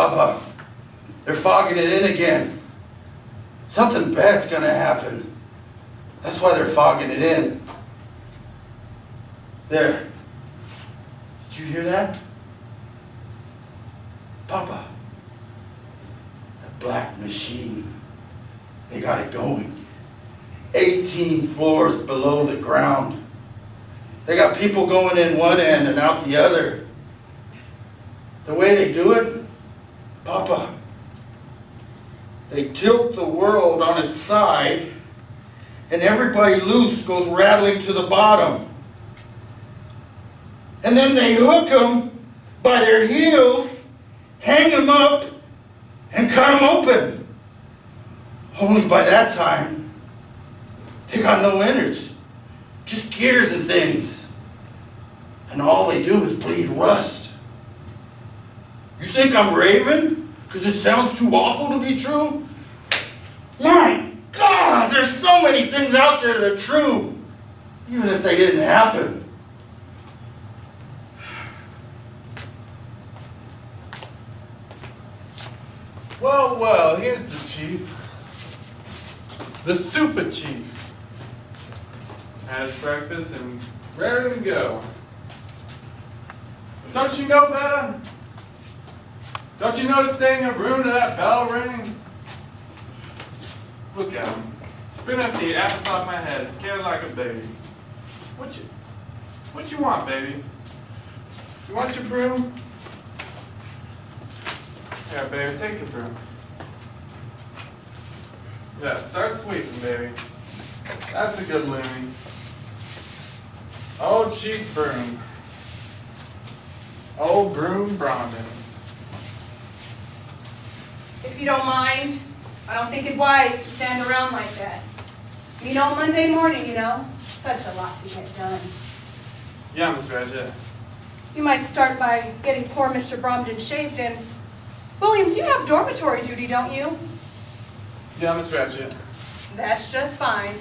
Papa, they're fogging it in again. Something bad's gonna happen. That's why they're fogging it in. There. Did you hear that? Papa, the black machine, they got it going. 18 floors below the ground. They got people going in one end and out the other. The way they do it, Papa, they tilt the world on its side and everybody loose goes rattling to the bottom. And then they hook them by their heels, hang them up, and cut them open. Only by that time, they got no innards, just gears and things. And all they do is bleed rust. You think I'm raving? Because it sounds too awful to be true? My God, there's so many things out there that are true, even if they didn't happen. Well, well, here's the chief. The super chief. Had his breakfast and ready to go. Don't you know better? Don't you know to stay in your room till that bell ring? Look at him. Spin up the apples off my head, scared like a baby. What you want, baby? You want your broom? Yeah, baby, take your broom. Yeah, start sweeping, baby. That's a good loony. Old cheap broom. Old broom Brondon. If you don't mind, I don't think it wise to stand around like that. You know, Monday morning, such a lot to get done. Yeah, Miss Ratchet. You might start by getting poor Mr. Bromden shaved and... Williams, you have dormitory duty, don't you? Yeah, Miss Ratchet. That's just fine.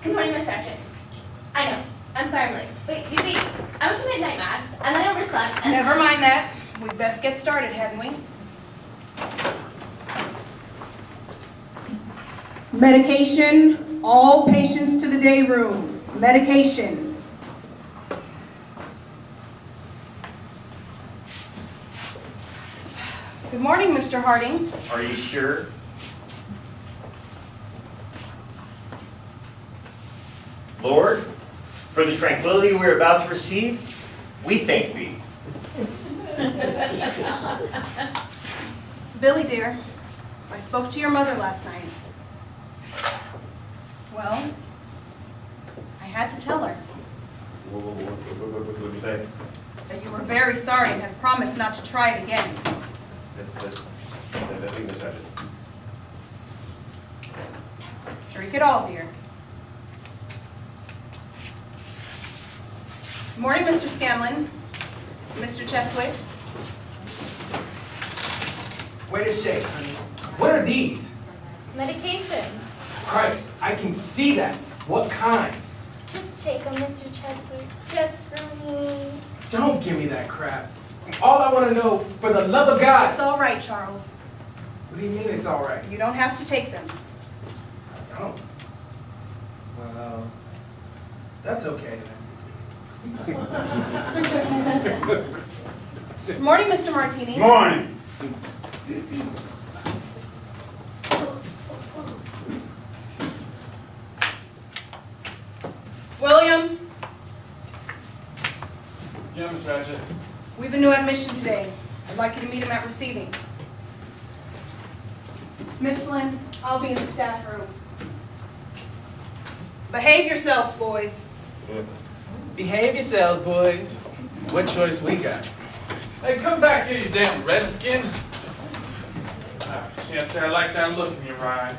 Good morning, Miss Ratchet. I know. I'm sorry I'm late. Wait, you see, I went to midnight mass, and then I overslept, and... Never mind that. We'd best get started, hadn't we? Medication. All patients to the day room. Medication. Good morning, Mr. Harding. Are you sure? Lord, for the tranquility we're about to receive, we thank thee. Billy, dear, I spoke to your mother last night. Well, I had to tell her What did you say? that you were very sorry and had promised not to try it again. Drink it all, dear. Good morning, Mr. Scanlon. Mr. Cheswick. Wait a shake, honey. What are these? Medication. Christ, I can see that. What kind? Just take them, Mr. Cheswick. Just for me. Don't give me that crap. All I want to know, for the love of God. It's all right, Charles. What do you mean it's all right? You don't have to take them. I don't. Well, that's okay then. Good morning, Mr. Martini. Morning. Williams, Yeah, Miss Ratchet. we've a new admission today. I'd like you to meet him at receiving. Miss Flynn, I'll be in the staff room. Behave yourselves, boys. Behave yourselves, boys. What choice we got? Hey, come back here, you damn redskin. Can't say I like that look in your eye.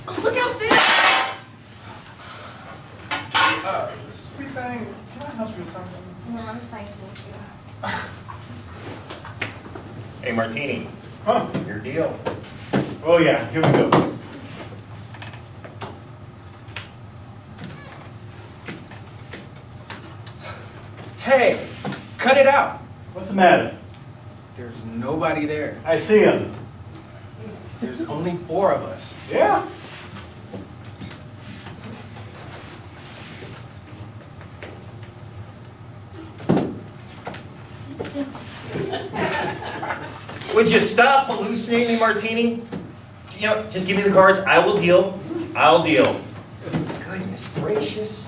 Oh, look out there! Sweet thing, can I help you with something? No, I'm fine, thank Hey, Martini, Huh? your deal. Oh yeah, here we go. Hey, cut it out. What's the matter? There's nobody there. I see him. There's only 4 of us. Yeah? Would you stop hallucinating, Martini? You know, just give me the cards. I will deal. I'll deal. Goodness gracious.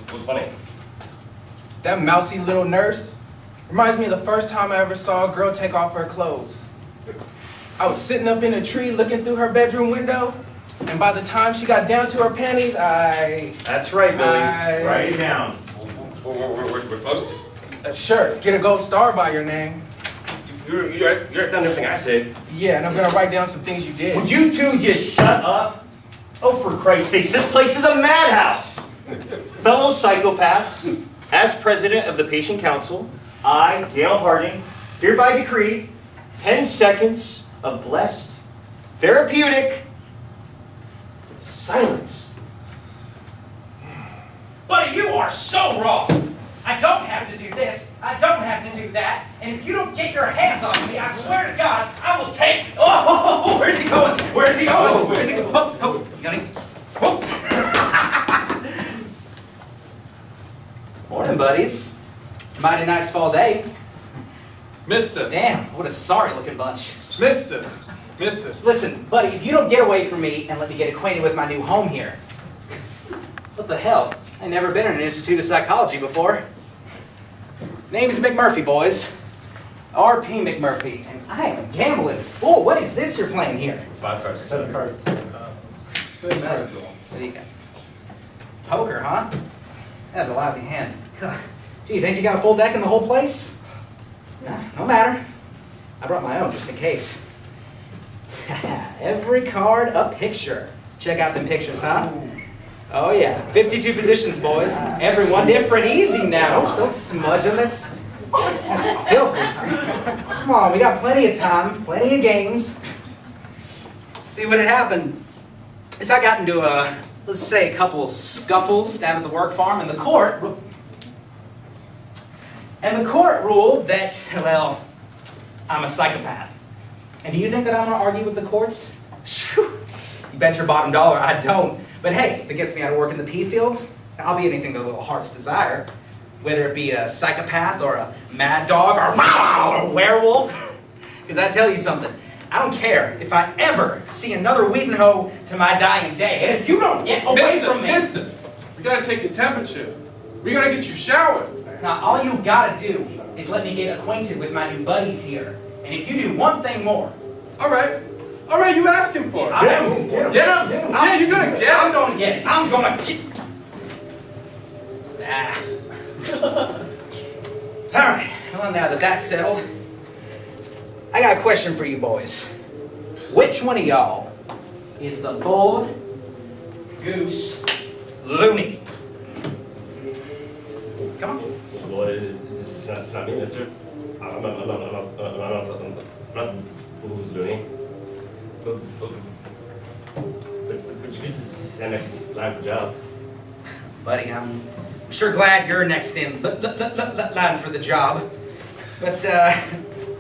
What's funny? That mousy little nurse reminds me of the first time I ever saw a girl take off her clothes. I was sitting up in a tree looking through her bedroom window, and by the time she got down to her panties, That's right, Billy. Write it down. We're supposed to. Sure, get a gold star by your name. You're done everything I said. Yeah, and I'm gonna write down some things you did. Would you two just shut up? Oh, for Christ's sakes, this place is a madhouse. Fellow psychopaths, as president of the patient council, I, Dale Harding, hereby decree 10 seconds of blessed, therapeutic silence. Buddy, you are so wrong. I don't have to do this. I don't have to do that. And if you don't get your hands off me, I swear to God, I will take. Oh, where's he going? Where's he going? Where's he going? Oh, Gunny. Oh. Morning, buddies. Mighty nice fall day. Mister, Damn, what a sorry-looking bunch. Mister. Listen, buddy, if you don't get away from me and let me get acquainted with my new home here. What the hell? I've never been in an institute of psychology before. Name's McMurphy, boys. R.P. McMurphy, and I am a gambling fool. What is this you're playing here? 5 cards. 7 cards. What do you guys? Poker, huh? That's a lousy hand. God. Geez, ain't you got a full deck in the whole place? Nah, no matter. I brought my own just in case. Every card a picture. Check out them pictures, huh? Oh yeah, 52 positions, boys. Everyone different. Easy now. Don't smudge them. That's filthy. Come on, we got plenty of time, plenty of games. See, what had happened is I got into let's say a couple scuffles down at the work farm, and the court ruled that, well, I'm a psychopath. And do you think that I'm going to argue with the courts? Shoo, you bet your bottom dollar I don't. But hey, if it gets me out of work in the pea fields, I'll be anything the little hearts desire. Whether it be a psychopath or a mad dog or a werewolf. Because I tell you something, I don't care if I ever see another weed and hoe to my dying day. And if you don't get away from me... Mister, we gotta take your temperature. We gotta get you showered. Now, all you gotta do is let me get acquainted with my new buddies here. And if you do one thing more... All right, you asking for it. I'm asking for it. Get him. Yeah, you're gonna get I'm him. gonna get it. I'm gonna get... Ah. All right, well, now that that's settled, I got a question for you boys. Which one of y'all is the bull goose loony? Come on. Well, it's not me, mister. I'm not who's doing. But you did stand next line for the job. Buddy, I'm sure glad you're next in line for the job. But,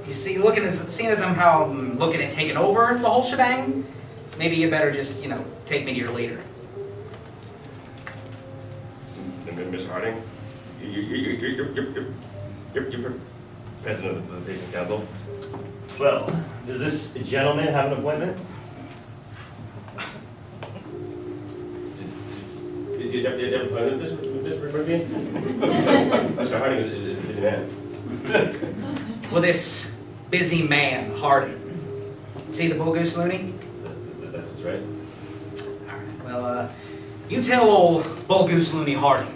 you see, seeing as I'm looking at taking over the whole shebang, maybe you better just, take me to your leader. Mr. Harding, you're president of the patient council. Well, does this gentleman have an appointment? Did you ever find this Murphy? Mr. Harding is a busy man. Well, this busy man, Harding. See the bull goose loony? That's right. All right, well, you tell old bull goose loony Harding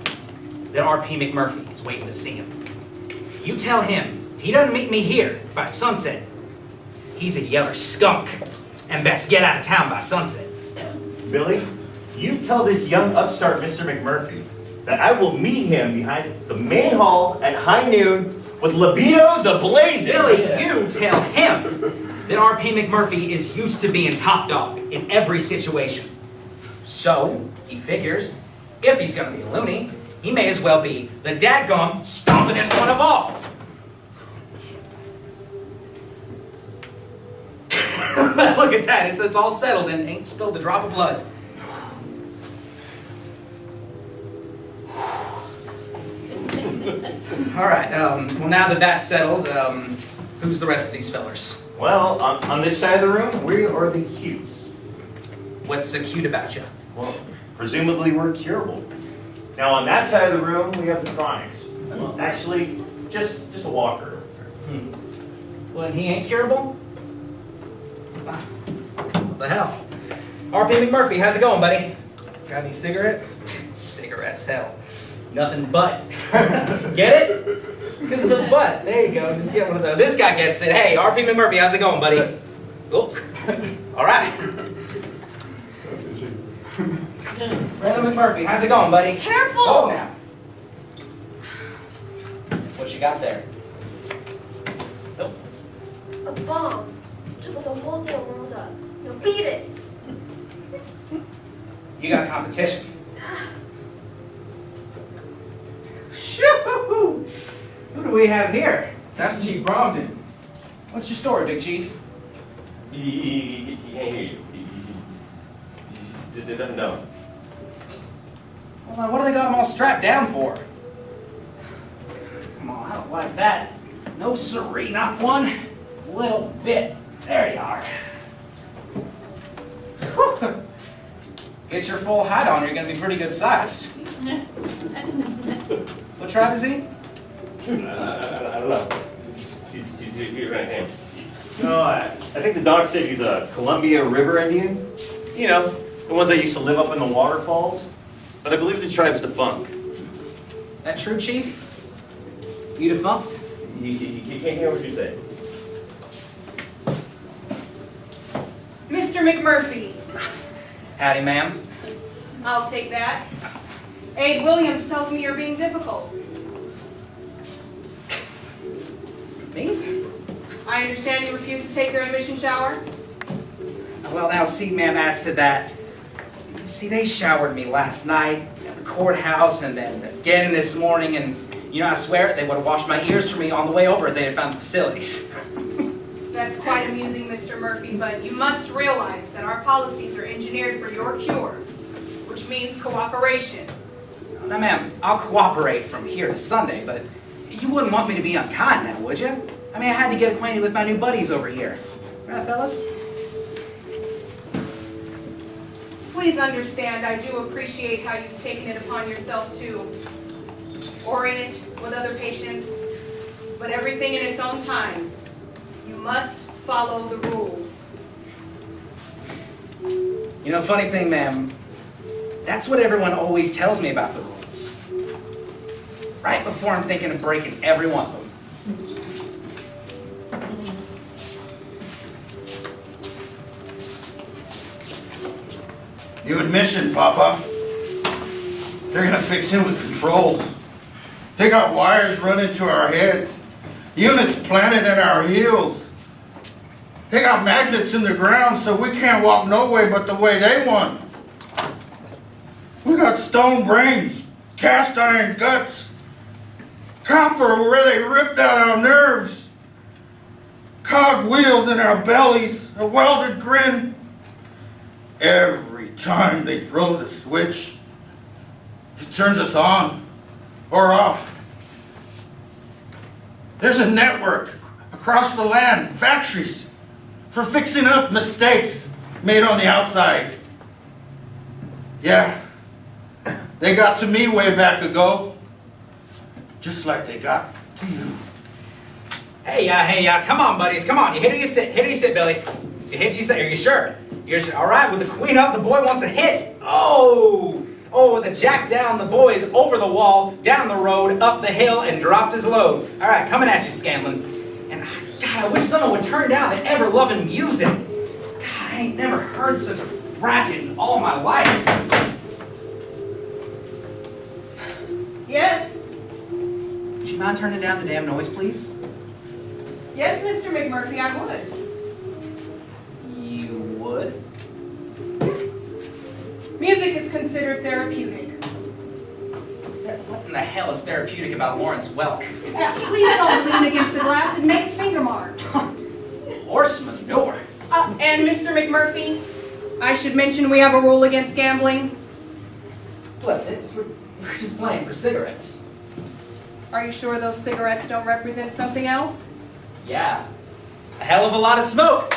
that R.P. McMurphy is waiting to see him. You tell him if he doesn't meet me here by sunset, he's a yeller skunk, and best get out of town by sunset. Billy, you tell this young upstart Mr. McMurphy that I will meet him behind the main hall at high noon with libidos ablazing. Billy, you tell him that R.P. McMurphy is used to being top dog in every situation. So, he figures, if he's gonna be a loony, he may as well be the dadgum stompinest one of all. Look at that, it's all settled and ain't spilled a drop of blood. All right, well now that that's settled, who's the rest of these fellers? Well, on this side of the room, we are the cutes. What's so cute about you? Well, presumably we're curable. Now on that side of the room, we have the chronics. Actually, just a walker. Well, and he ain't curable? What the hell? R.P. McMurphy, how's it going, buddy? Got any cigarettes? Cigarettes, hell. Nothing but. Get it? Because of the butt. There you go, just get one of those. This guy gets it. Hey, R.P. McMurphy, how's it going, buddy? Oh, all right. Brandon McMurphy, how's it going, buddy? Careful! Oh, now. What you got there? Nope. A bomb to put the whole damn world up. You'll beat it. You got competition. Shoo! Who do we have here? That's Chief Bromden. What's your story, Big Chief? He can't hear you. He just doesn't know. Well, what do they got them all strapped down for? Come on, I don't like that. No siree, not one little bit. There you are. Whew. Get your full hat on, you're gonna be pretty good sized. What tribe is he? I don't know. He's here right now. No, I think the doc said he's a Columbia River Indian. You know, the ones that used to live up in the waterfalls. But I believe the tribe's defunct. That true, Chief? You defunct? He can't hear what you say. Mr. McMurphy, Howdy, ma'am. I'll take that. Abe Williams tells me you're being difficult. Me? I understand you refuse to take your admission shower? Well, now, see, ma'am, as to that, see, they showered me last night at the courthouse and then again this morning, and, you know, I swear they would have washed my ears for me on the way over if they had found the facilities. That's quite amusing, Mr. Murphy, but you must realize that our policies are engineered for your cure, which means cooperation. Now, ma'am, I'll cooperate from here to Sunday, but you wouldn't want me to be unkind now, would you? I mean, I had to get acquainted with my new buddies over here. Right, fellas? Please understand, I do appreciate how you've taken it upon yourself to orient with other patients, but everything in its own time. You must follow the rules. You know, funny thing, ma'am, that's what everyone always tells me about the rules. Right before I'm thinking of breaking every one of them. New admission, Papa. They're gonna fix him with controls. They got wires running to our heads, units planted in our heels. They got magnets in the ground so we can't walk no way but the way they want. We got stone brains, cast iron guts, copper where they ripped out our nerves, cog wheels in our bellies, a welded grin. Every time they throw the switch, it turns us on or off. There's a network across the land, factories, for fixing up mistakes made on the outside. Yeah, they got to me way back ago, just like they got to you. Hey, come on, buddies, come on. You hit or you sit, Billy. You hit, you sit. Are you sure? You're sure? All right, with the queen up, the boy wants a hit. Oh, with the jack down, the boy is over the wall, down the road, up the hill, and dropped his load. All right, coming at you, Scanlon. And God, I wish someone would turn down that ever-loving music. God, I I ain't never heard such a racket in all my life. Yes? Would you mind turning down the damn noise, please? Yes, Mr. McMurphy, I would. You would? Music is considered therapeutic. What in the hell is therapeutic about Lawrence Welk? Please don't lean against the glass. It makes finger marks. Horse manure. And Mr. McMurphy, I should mention we have a rule against gambling. Look, we're just playing for cigarettes. Are you sure those cigarettes don't represent something else? Yeah. A hell of a lot of smoke.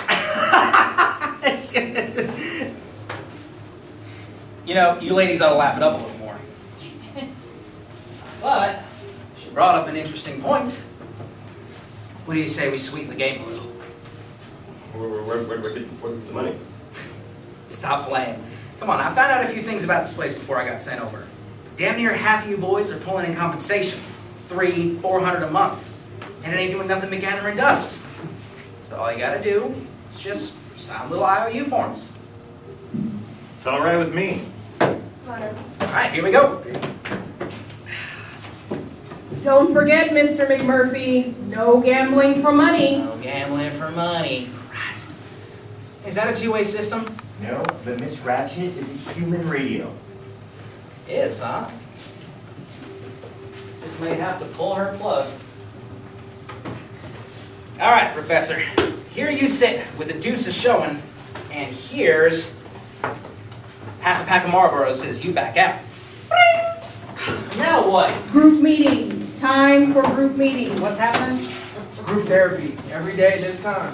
You know, you ladies ought to laugh it up a little more. But she brought up an interesting point. What do you say we sweeten the game a little? Where's the money? Stop playing. Come on, I found out a few things about this place before I got sent over. Damn near half of you boys are pulling in compensation. $300-400 a month. And it ain't doing nothing but gathering dust. So all you gotta do is just sign little IOU forms. It's all right with me. Alright, here we go. Don't forget, Mr. McMurphy, no gambling for money. No gambling for money. Christ. Is that a two-way system? No, but Miss Ratchet is a human radio. Is, huh? Just may have to pull her plug. All right, Professor. Here you sit with the deuces showing, and here's half a pack of Marlboros says you back out. Now what? Group meeting. Time for group meeting. What's happening? Group therapy, every day this time.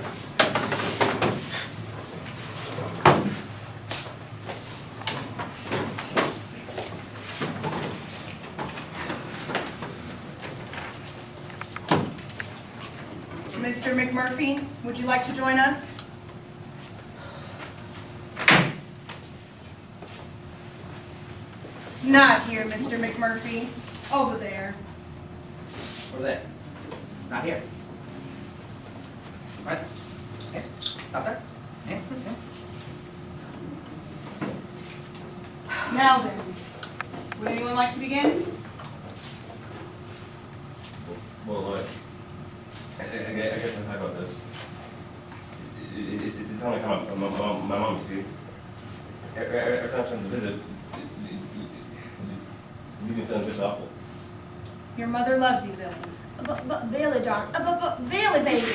Mr. McMurphy, would you like to join us? Not here, Mr. McMurphy. Over there. Over there. Not here. Right? Here. Not there? Yeah. Now then, would anyone like to begin? Well, I guess I'll talk about this. It's only come up. My mom, you see. Every time I come to visit, you can feel just awful. Your mother loves you, Billy. But Billy, darling. But Billy, baby.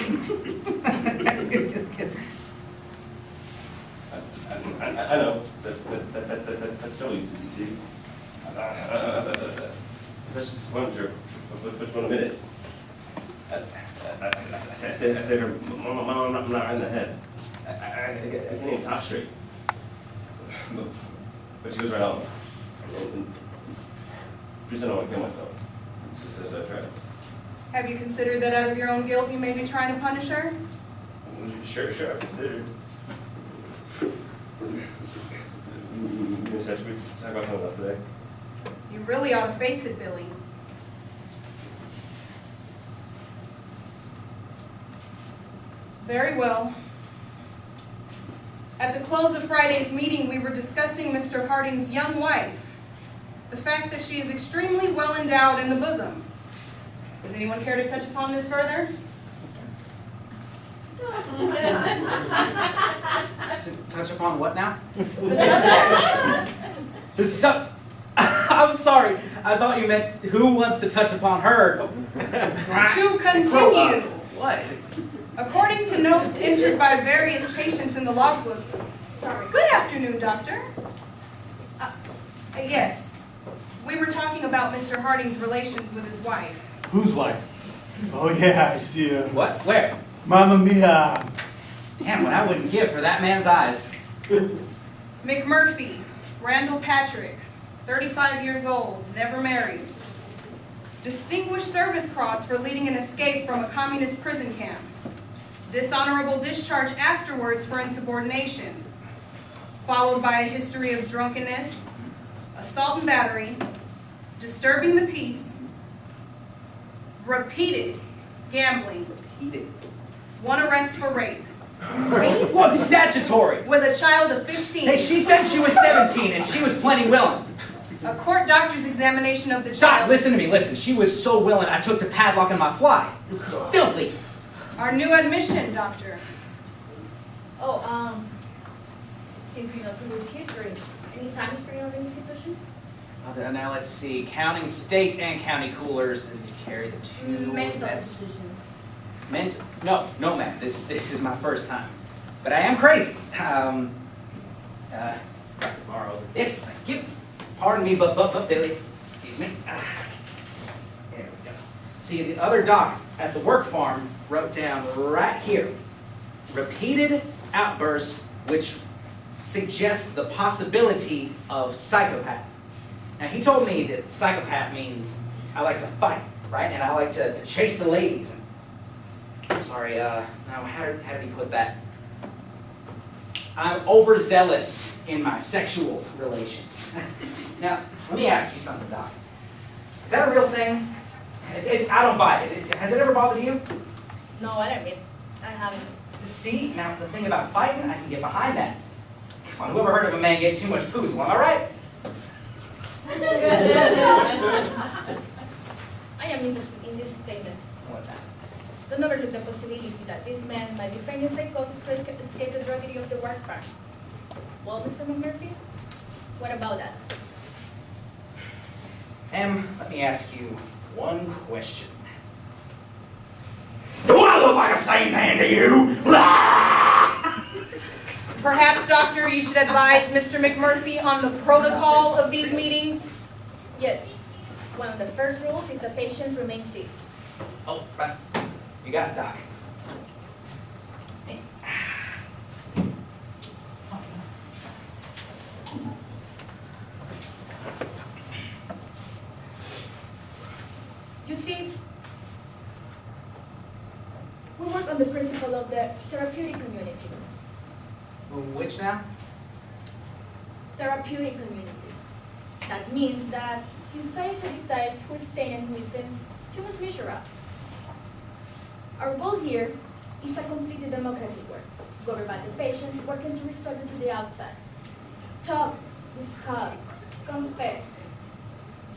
That's good. I know. That's totally easy, you see. That's just one trip. Which one a minute? I said to her, Mom, I'm not in the head. I can't even talk straight. But she was right on. Just don't want to kill myself. So I tried. Have you considered that out of your own guilt you may be trying to punish her? Sure, I've considered. Should we talk about something else today? You really ought to face it, Billy. Very well. At the close of Friday's meeting, we were discussing Mr. Harding's young wife. The fact that she is extremely well endowed in the bosom. Does anyone care to touch upon this further? To touch upon what now? The subject. The subject. I'm sorry. I thought you meant who wants to touch upon her. To continue. What? According to notes entered by various patients in the logbook. Sorry. Good afternoon, doctor. Yes. We were talking about Mr. Harding's relations with his wife. Whose wife? Oh yeah, I see her. What? Where? Mamma mia. Damn, what I wouldn't give for that man's eyes. McMurphy, Randall Patrick, 35 years old, never married. Distinguished Service Cross for leading an escape from a communist prison camp. Dishonorable discharge afterwards for insubordination. Followed by a history of drunkenness, assault and battery, disturbing the peace, repeated gambling, Repeated. 1 arrest for rape. What statutory? with a child of 15. Hey, she said she was 17 and she was plenty willing. A court doctor's examination of the Doc, child. listen to me, listen. She was so willing I took to padlocking my fly. It was filthy. Our new admission, doctor. Oh, since we know through his history, any time spring of any situations? Now let's see. Counting state and county coolers, does he carry the two? Mental That's- decisions. No, ma'am. This is my first time. But I am crazy. Borrow this. Thank you. Pardon me, but Billy. Excuse me. There we go. See, the other doc at the work farm wrote down right here, repeated outbursts which suggest the possibility of psychopath. Now, he told me that psychopath means I like to fight, right? And I like to chase the ladies. Sorry, now how did he put that? I'm overzealous in my sexual relations. Now, let me ask you something, Doc. Is that a real thing? I don't buy it. Has it ever bothered you? No, I admit, I haven't. See, now the thing about fighting, I can get behind that. Come on, whoever heard of a man getting too much poozle, am I right? I am interested in this statement. What's that? Don't overlook the possibility that this man might be feigning psychosis to escape the drudgery of the work farm. Well, Mr. McMurphy, what about that? Let me ask you one question. Do I look like a sane man to you? Perhaps, doctor, you should advise Mr. McMurphy on the protocol of these meetings. Yes. One of the first rules is that patients remain seated. Oh, right. You got it, Doc. You see, we work on the principle of the therapeutic community. Which now? Therapeutic community. That means that since society decides who is sane and who isn't, you must measure up. Our goal here is a completely democratic work, governed by the patients working to restore them to the outside. Talk, discuss, confess.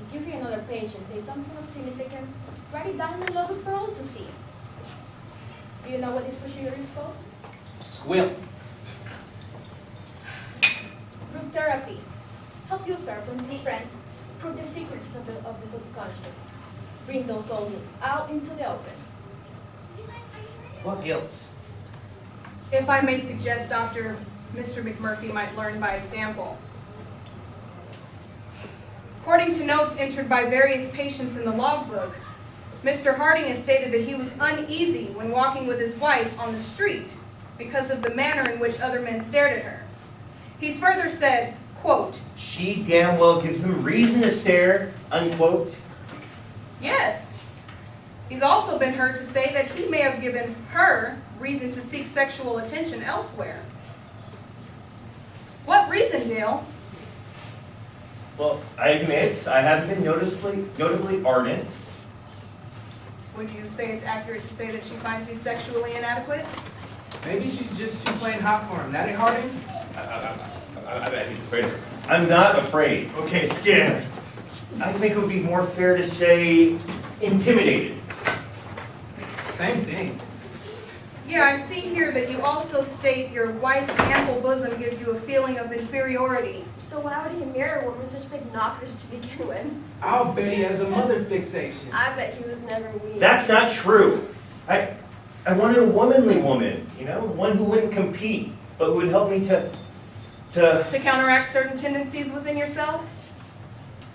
If you hear another patient say something of significance, write it down in the logbook for all to see. Do you know what this procedure is called? Squeal. Group therapy. Help yourself and your friends prove the secrets of the subconscious. Bring those old guilts out into the open. What guilts? If I may suggest, doctor, Mr. McMurphy might learn by example. According to notes entered by various patients in the logbook, Mr. Harding has stated that he was uneasy when walking with his wife on the street because of the manner in which other men stared at her. He's further said, quote, She damn well gives him reason to stare, unquote. yes. He's also been heard to say that he may have given her reason to seek sexual attention elsewhere. What reason, Dale? Well, I admit I haven't been notably ardent. Would you say it's accurate to say that she finds you sexually inadequate? Maybe she's just too plain hot for him. That ain't Harding? I bet he's afraid of her. I'm not afraid. Okay, scared. I think it would be more fair to say intimidated. Same thing. Yeah, I see here that you also state your wife's ample bosom gives you a feeling of inferiority. So why would he marry one with such big knockers to begin with? I'll bet he has a mother fixation. I bet he was never weak. That's not true. I wanted a womanly woman, one who wouldn't compete, but who would help me to To counteract certain tendencies within yourself?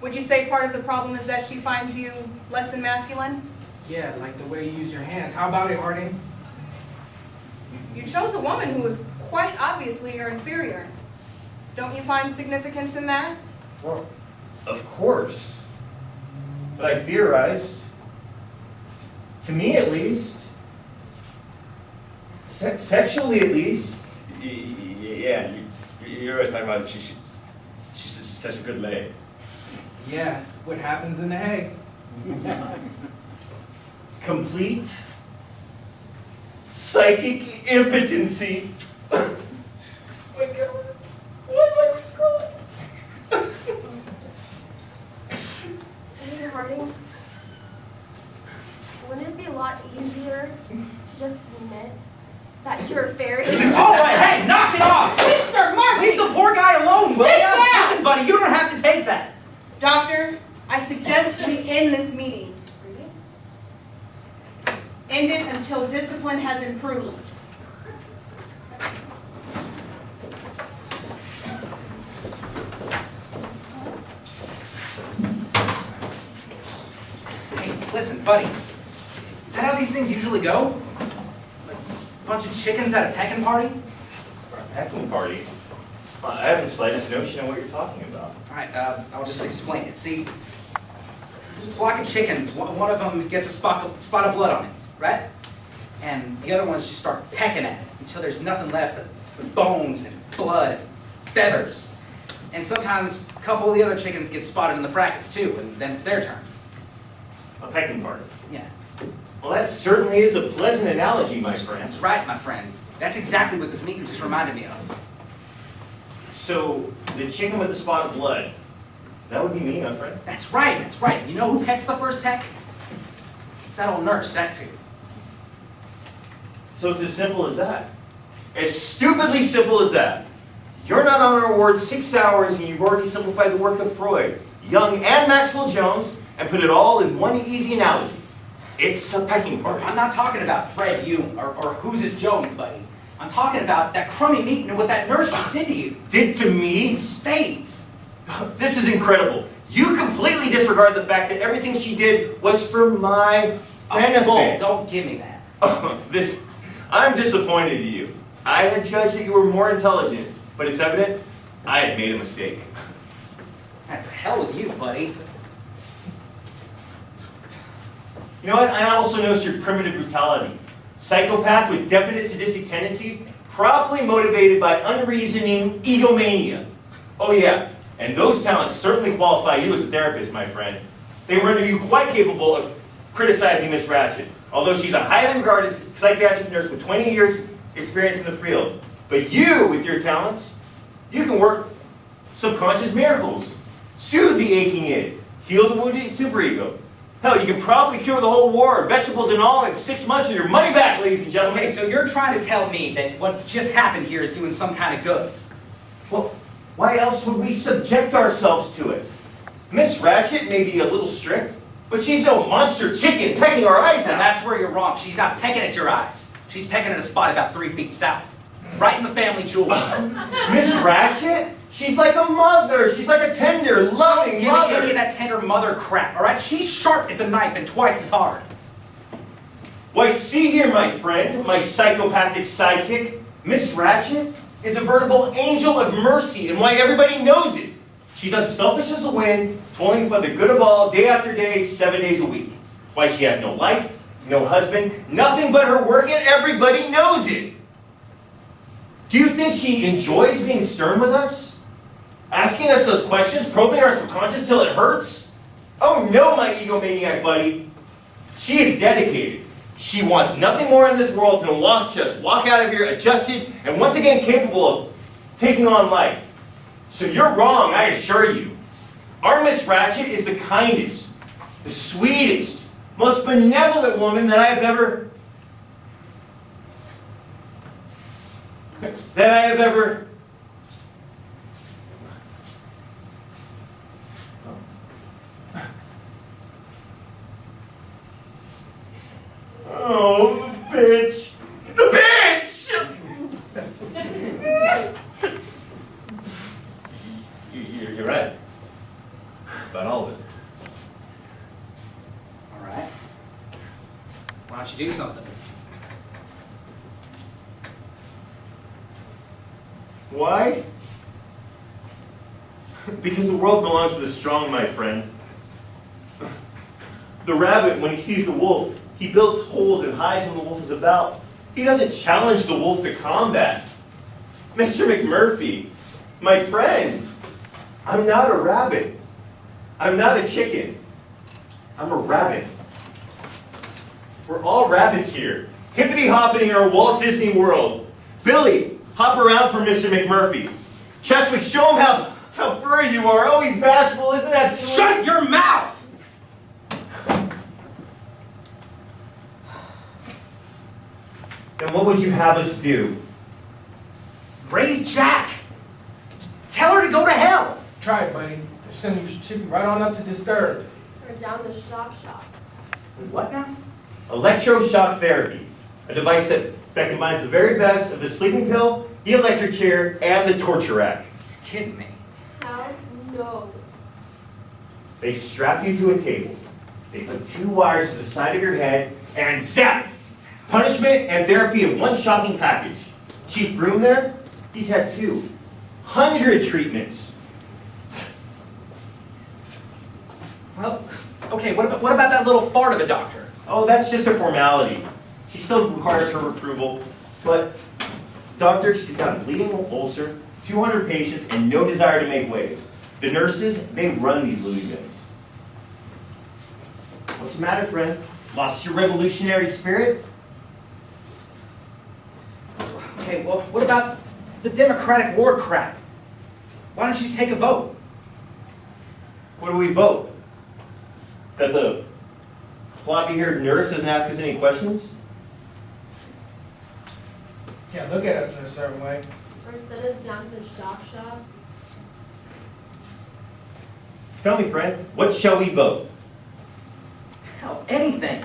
Would you say part of the problem is that she finds you less than masculine? Yeah, like the way you use your hands. How about it, Harding? You chose a woman who is quite obviously your inferior. Don't you find significance in that? Well, of course. But I theorized, to me at least, sexually at least, Yeah, you're always talking about she's such a good lay. Yeah, what happens in the hay? complete psychic impotency. Oh my God. Why am I crying? Hey, Harding. Wouldn't it be a lot easier to just admit that you're a fairy? All right, hey, knock it off! Mr. Murphy! Leave the poor guy alone, will Sit ya? down! Listen, buddy, you don't have to take that. Doctor, I suggest we end this meeting. End it until discipline has improved. Hey, listen, buddy. Is that how these things usually go? Like a bunch of chickens at a pecking party? For a pecking party? I haven't the slightest notion of what you're talking about. All right, I'll just explain it. See, flock of chickens, one of them gets a spot of blood on it, right? And the other ones just start pecking at it until there's nothing left but bones and blood and feathers. And sometimes a couple of the other chickens get spotted in the fracas too, and then it's their turn. A pecking party? Yeah, Well, that certainly is a pleasant analogy, my friend. that's right, my friend. That's exactly what this meeting just reminded me of. So, the chicken with the spot of blood, that would be me, my friend. That's right, that's right. You know who pecks the first peck? It's that old nurse, that's who. So it's as simple as that. As stupidly simple as that. You're not on our ward 6 hours and you've already simplified the work of Freud, Jung, and Maxwell Jones and put it all in one easy analogy. It's a pecking party. I'm not talking about Fred Jung or who's his Jones, buddy. I'm talking about that crummy meat and what that nurse just did to you. Did to me? Spades. This is incredible. You completely disregard the fact that everything she did was for my benefit. Bull, don't give me that. Oh, I'm disappointed in you. I had judged that you were more intelligent, but it's evident I had made a mistake. That's hell with you, buddy. You know what? I also noticed your primitive brutality. Psychopath with definite sadistic tendencies, probably motivated by unreasoning egomania. Oh yeah, and those talents certainly qualify you as a therapist, my friend. They render you quite capable of criticizing Miss Ratchet, although she's a highly regarded psychiatric nurse with 20 years experience in the field. But you, with your talents, you can work subconscious miracles, soothe the aching id, heal the wounded superego. Hell, you can probably cure the whole war, vegetables and all, in 6 months and your money back, ladies and gentlemen. Okay, so you're trying to tell me that what just happened here is doing some kind of good. Well, why else would we subject ourselves to it? Miss Ratchet may be a little strict, but she's no monster chicken pecking our eyes And out. that's where you're wrong. She's not pecking at your eyes. She's pecking at a spot about 3 feet south. Right in the family jewels. Miss Ratchet? She's like a mother. She's like a tender, loving Give me mother. any of that tender mother crap, all right? She's sharp as a knife and twice as hard. Why, see here, my friend, my psychopathic sidekick. Miss Ratchet is a veritable angel of mercy, and why everybody knows it. She's unselfish as the wind, toiling for the good of all, day after day, 7 days a week. Why, she has no life, no husband, nothing but her work, and everybody knows it. Do you think she enjoys being stern with us? Asking us those questions, probing our subconscious till it hurts? Oh no, my egomaniac buddy. She is dedicated. She wants nothing more in this world than to walk out of here adjusted and once again capable of taking on life. So you're wrong, I assure you. Our Miss Ratchet is the kindest, the sweetest, most benevolent woman that I have ever... Oh, the bitch! The bitch! You're right. About all of it. All right. Why don't you do something? Why? Because the world belongs to the strong, my friend. The rabbit, when he sees the wolf, he builds holes and hides when the wolf is about. He doesn't challenge the wolf to combat. Mr. McMurphy, my friend, I'm not a rabbit. I'm not a chicken. I'm a rabbit. We're all rabbits here. Hippity hoppity in our Walt Disney World. Billy, hop around for Mr. McMurphy. Cheswick, show him how furry you are. Oh, he's bashful, isn't that sweet? Shut your mouth! Then what would you have us do? Raise Jack! Tell her to go to hell! Try it, buddy. Send you should be right on up to Disturbed. Or down the shop. What now? Electroshock therapy, a device that combines the very best of the sleeping pill, the electric chair, and the torture rack. You're kidding me. Hell no. They strap you to a table. They put 2 wires to the side of your head, and zap! Punishment and therapy in one shocking package. Chief Groom there, he's had 200 treatments. Well, okay, what about that little fart of a doctor? Oh, that's just a formality. She still requires her approval, but doctor, she's got a bleeding ulcer, 200 patients, and no desire to make waves. The nurses, they run these Louis bins. What's the matter, friend? Lost your revolutionary spirit? Okay, well, what about the Democratic war crap? Why don't you just take a vote? What do we vote? That the floppy-haired nurse doesn't ask us any questions? Can't look at us in a certain way. Or send us down to the shop. Tell me, friend, what shall we vote? Hell, anything.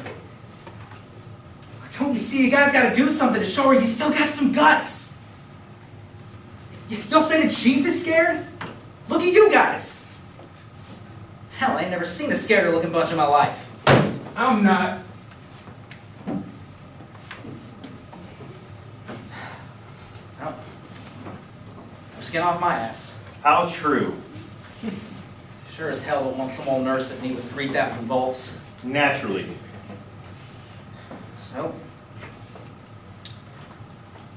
Don't you see, you guys gotta do something to show her you still got some guts. Y'all say the chief is scared? Look at you guys. Hell, I ain't never seen a scarier looking bunch in my life. I'm not. Well, I'm skin off my ass. How true. Sure as hell don't want some old nurse at me with 3,000 volts. Naturally. So,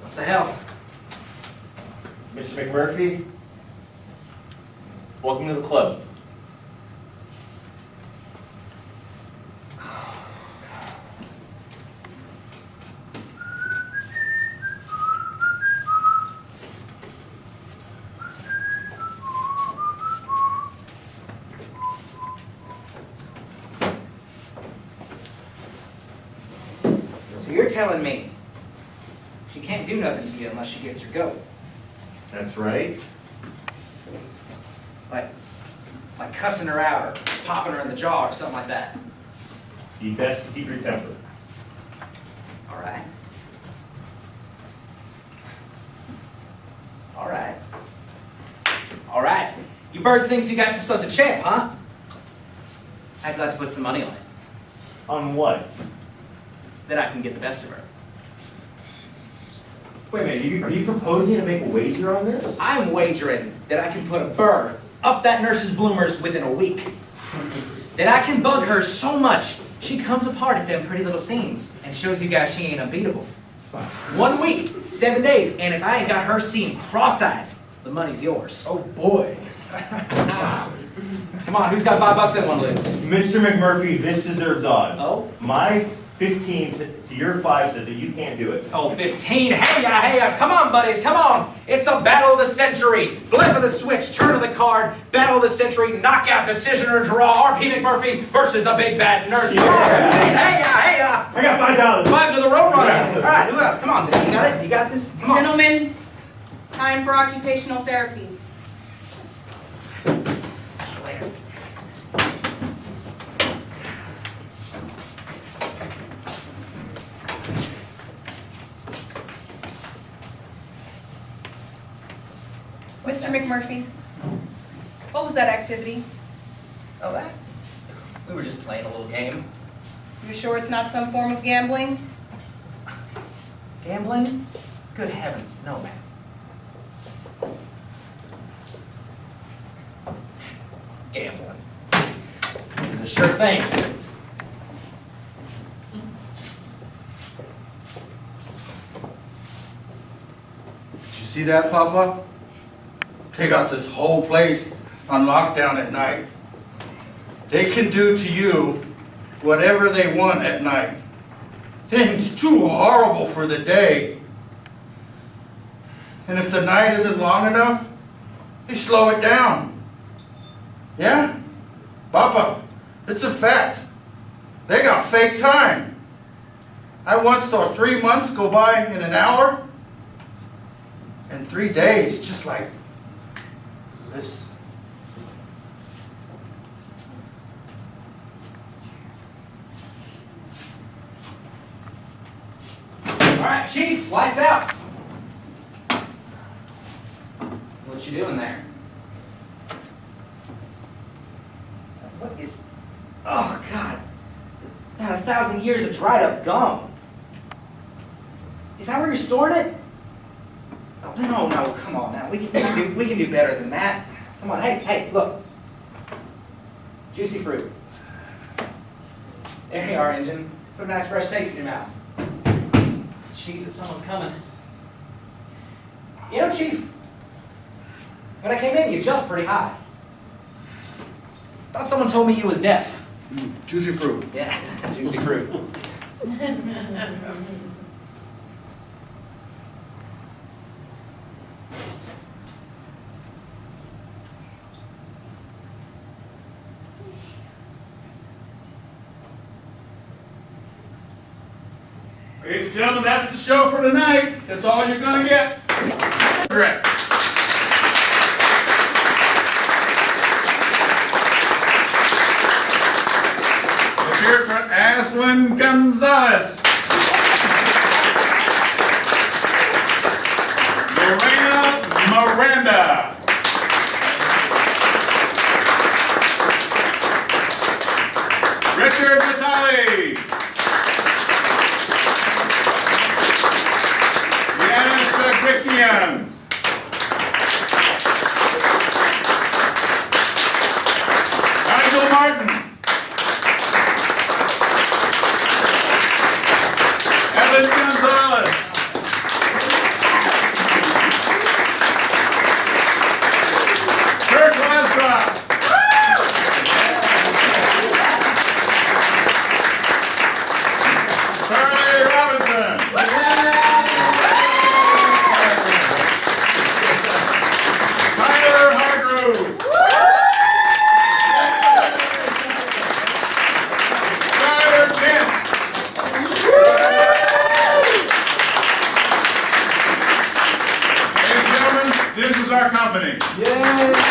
what the hell? Mr. McMurphy, welcome to the club. So you're telling me she can't do nothing to you unless she gets her goat? That's right. Like cussing her out or popping her in the jaw or something like that. Be best to keep your temper. All right. All right. All right. You birds thinks you got yourselves a champ, huh? I'd like to put some money on it. On what? Then I can get the best of her. Wait a minute, are you proposing to make a wager on this? I'm wagering that I can put a burr up that nurse's bloomers within a week. That I can bug her so much, she comes apart at them pretty little seams and shows you guys she ain't unbeatable. 1 week, 7 days, and if I ain't got her seeing cross-eyed, the money's yours. Oh boy. Come on, who's got $5 they want to lose? Mr. McMurphy, this deserves odds. Oh? My 15 to your 5 says that you can't do it. Oh, 15, hey-ya, come on, buddies, come on. It's a battle of the century. Flip of the switch, turn of the card, battle of the century, knockout, decision, or draw. R.P. McMurphy versus the big bad nurse. Come on, hey-ya. I got $5. 5 to the Roadrunner. All right, who else? Come on, you got it? You got this? Come on. Gentlemen, time for occupational therapy. Mr. McMurphy, what was that activity? Oh, that? We were just playing a little game. You sure it's not some form of gambling? Gambling? Good heavens, no, man. Gambling. This is a sure thing. Did you see that, Papa? They got this whole place on lockdown at night. They can do to you whatever they want at night. things too horrible for the day. And if the night isn't long enough, they slow it down. Yeah? Papa, it's a fact. They got fake time. I once saw 3 months go by in an hour, and 3 days just like this. All right, Chief, lights out. What you doing there? What is... Oh, God. About 1,000 years of dried up gum. Is that where you're storing it? Oh, no, come on now. We can do better than that. Come on, hey, look. Juicy fruit. There you are, Engine. Put a nice fresh taste in your mouth. Jesus, someone's coming. You know, Chief, when I came in, you jumped pretty high. Thought someone told me you was deaf. Juicy fruit. Yeah, juicy fruit. Ladies and gentlemen, that's the show for tonight. That's all you're going to get. Correct. Let's hear it for Ashlyn Gonzalez. Lorena Miranda. Richard Vitale. Vickian. Nigel Martin. Evan Gonzalez. Kirk Wescroft. Charlie Robinson. This is our company. Yay!